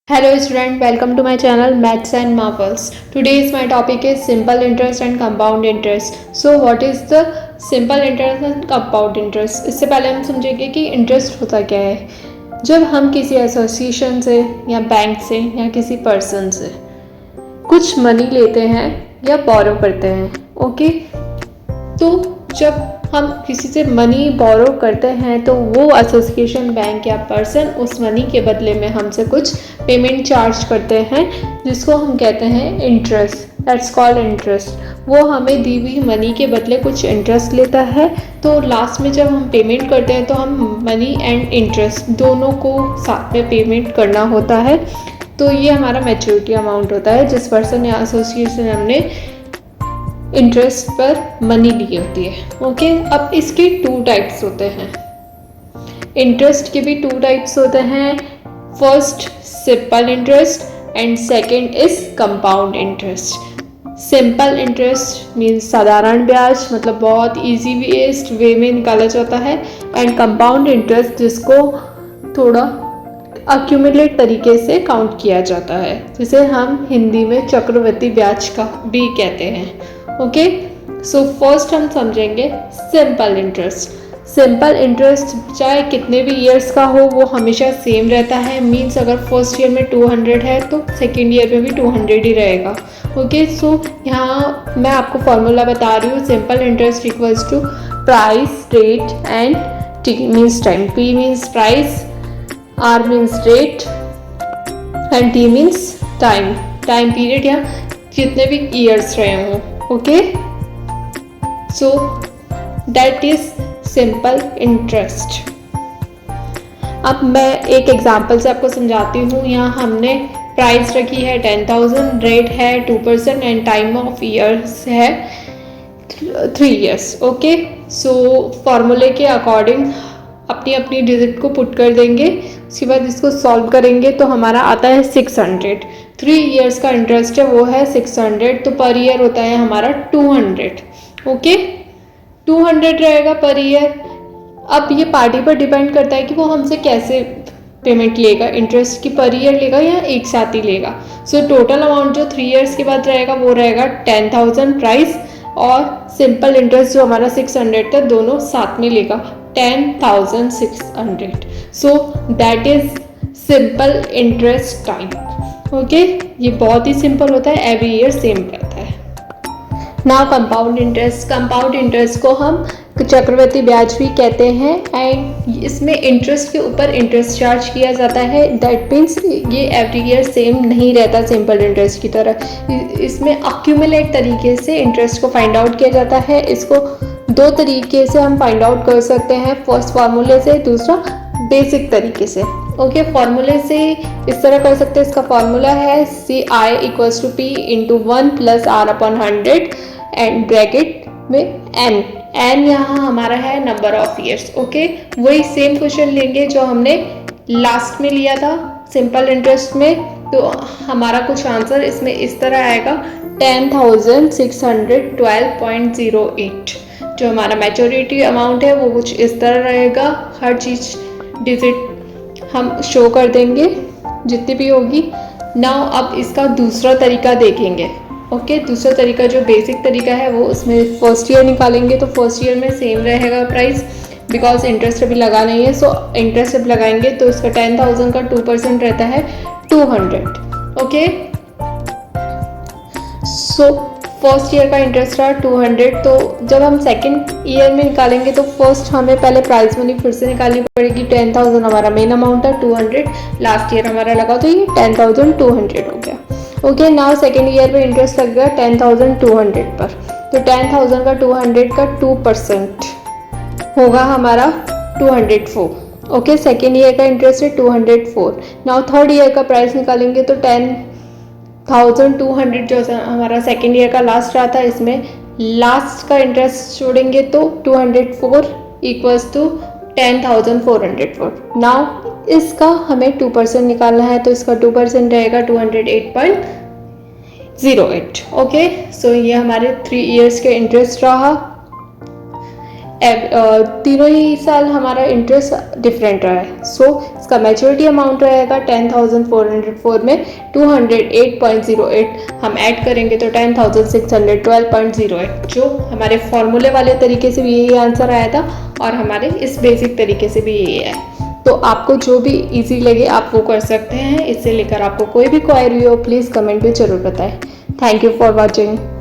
Hello student, welcome to my channel Maths and Marvels. Today's my topic is simple interest and compound interest. So what is the simple interest and compound interest? इससे पहले हम समझेंगे कि interest होता क्या है। जब हम किसी एसोसिएशन से या बैंक से या किसी पर्सन से कुछ मनी लेते हैं या बोरो करते हैं, ओके, तो जब हम किसी से मनी बोरो करते हैं तो वो एसोसिएशन बैंक या पर्सन उस मनी के बदले में हमसे कुछ पेमेंट चार्ज करते हैं जिसको हम कहते हैं इंटरेस्ट। That's called interest. वो हमें दी हुई मनी के बदले कुछ इंटरेस्ट लेता है। तो लास्ट में जब हम पेमेंट करते हैं तो हम मनी एंड इंटरेस्ट दोनों को साथ में पेमेंट करना होता है। तो ये हमारा मैच्योरिटी अमाउंट होता है जिस पर्सन या एसोसिएशन से हमने इंटरेस्ट पर मनी ली होती है। ओके, अब इसके टू टाइप्स होते हैं। इंटरेस्ट के भी टू टाइप्स होते हैं। First simple interest and second is compound interest. Simple interest means साधारण ब्याज, मतलब बहुत इजी वे में निकाला जाता है। एंड कंपाउंड इंटरेस्ट जिसको थोड़ा अक्यूमुलेट तरीके से काउंट किया जाता है, जिसे हम हिंदी में चक्रवृद्धि ब्याज का भी कहते हैं। ओके, सो फर्स्ट हम समझेंगे सिंपल इंटरेस्ट। सिंपल इंटरेस्ट चाहे कितने भी ईयर्स का हो वो हमेशा सेम रहता है। मीन्स अगर फर्स्ट ईयर में 200 है तो सेकेंड ईयर में भी 200 ही रहेगा। ओके, सो यहाँ मैं आपको फॉर्मूला बता रही हूँ। Simple interest equals to price, rate and T means time. P means price, R means rate and T means time. Time period या जितने भी ईयर्स रहे हों। Okay, so that is simple interest. अब मैं एक एग्जांपल से आपको समझाती हूँ। यहाँ हमने प्राइस रखी है 10,000, रेट है 2% एंड टाइम ऑफ ईयर्स है 3 ईयर्स। ओके, सो फॉर्मूले के अकॉर्डिंग अपनी अपनी डिजिट को पुट कर देंगे। उसके बाद इसको सॉल्व करेंगे तो हमारा आता है 600। 3 ईयर्स का इंटरेस्ट है वो है 600, तो पर ईयर होता है हमारा 200। ओके, 200 रहेगा पर ईयर। अब ये पार्टी पर डिपेंड करता है कि वो हमसे कैसे पेमेंट लेगा, इंटरेस्ट की पर ईयर लेगा या एक साथ ही लेगा। सो टोटल अमाउंट जो 3 ईयर्स के बाद रहेगा वो रहेगा 10,000 प्राइस, और सिंपल इंटरेस्ट जो हमारा 600 था दोनों साथ में लेगा 10,600। सो that is simple interest type. Okay, ये बहुत ही सिंपल होता है, एवरी ईयर सेम रहता है। Now compound interest. Compound interest को हम चक्रवृद्धि ब्याज भी कहते हैं एंड इसमें इंटरेस्ट के ऊपर इंटरेस्ट चार्ज किया जाता है। दैट मीन्स ये एवरी ईयर सेम नहीं रहता सिंपल इंटरेस्ट की तरह। इसमें अक्यूमुलेट तरीके से इंटरेस्ट को फाइंड आउट किया जाता है। इसको दो तरीके से हम फाइंड आउट कर सकते हैं, फर्स्ट फार्मूले से, दूसरा बेसिक तरीके से। ओके, फॉर्मूले से इस तरह कर सकते हैं। इसका फॉर्मूला है CI equals to P into 1 plus R upon 100 and bracket में n यहाँ हमारा है नंबर ऑफ ईयर्स। ओके, वही सेम क्वेश्चन लेंगे जो हमने लास्ट में लिया था सिंपल इंटरेस्ट में। तो हमारा कुछ आंसर इसमें इस तरह आएगा 10,612.08। जो हमारा मैच्योरिटी अमाउंट है वो कुछ इस तरह रहेगा। हर चीज़ डिजिट हम शो कर देंगे जितनी भी होगी। नाउ अब इसका दूसरा तरीका देखेंगे। ओके, दूसरा तरीका जो बेसिक तरीका है वो उसमें फर्स्ट ईयर निकालेंगे। तो फर्स्ट ईयर में सेम रहेगा प्राइस, बिकॉज इंटरेस्ट अभी लगा नहीं है। सो इंटरेस्ट अब लगाएंगे तो इसका 10,000 का 2% रहता है 200। ओके, सो फर्स्ट ईयर का इंटरेस्ट रहा 200। तो जब हम सेकेंड ईयर में निकालेंगे तो फर्स्ट हमें पहले प्राइस मनी फिर से निकालनी पड़ेगी। 10,000 हमारा मेन अमाउंट था, 200 लास्ट ईयर हमारा लगा, तो ये 10,200 हो गया। ओके, नाउ सेकेंड ईयर में इंटरेस्ट लग गया 10,200 पर। तो 10,000 का 200 का 2% होगा हमारा 204। ओके, सेकेंड ईयर का इंटरेस्ट है 204। नाउ थर्ड ईयर का प्राइस निकालेंगे तो 10,200 जो हमारा सेकेंड ईयर का लास्ट रहा था, इसमें लास्ट का इंटरेस्ट छोड़ेंगे तो 204 इक्वल्स टू 10,404। नाउ इसका हमें 2% निकालना है तो इसका 2% रहेगा 208.08। ओके, सो ये हमारे 3 ईयर्स के इंटरेस्ट रहा। तीनों ही साल हमारा इंटरेस्ट डिफरेंट रहा है। सो इसका मैच्योरिटी अमाउंट रहेगा 10,404 में 208.08 हम ऐड करेंगे तो 10,612.08, जो हमारे फॉर्मूले वाले तरीके से भी यही आंसर आया था और हमारे इस बेसिक तरीके से भी यही है। तो आपको जो भी इजी लगे आप वो कर सकते हैं। इससे लेकर आपको कोई भी क्वेरी हो प्लीज़ कमेंट में ज़रूर बताएं। Thank you for watching.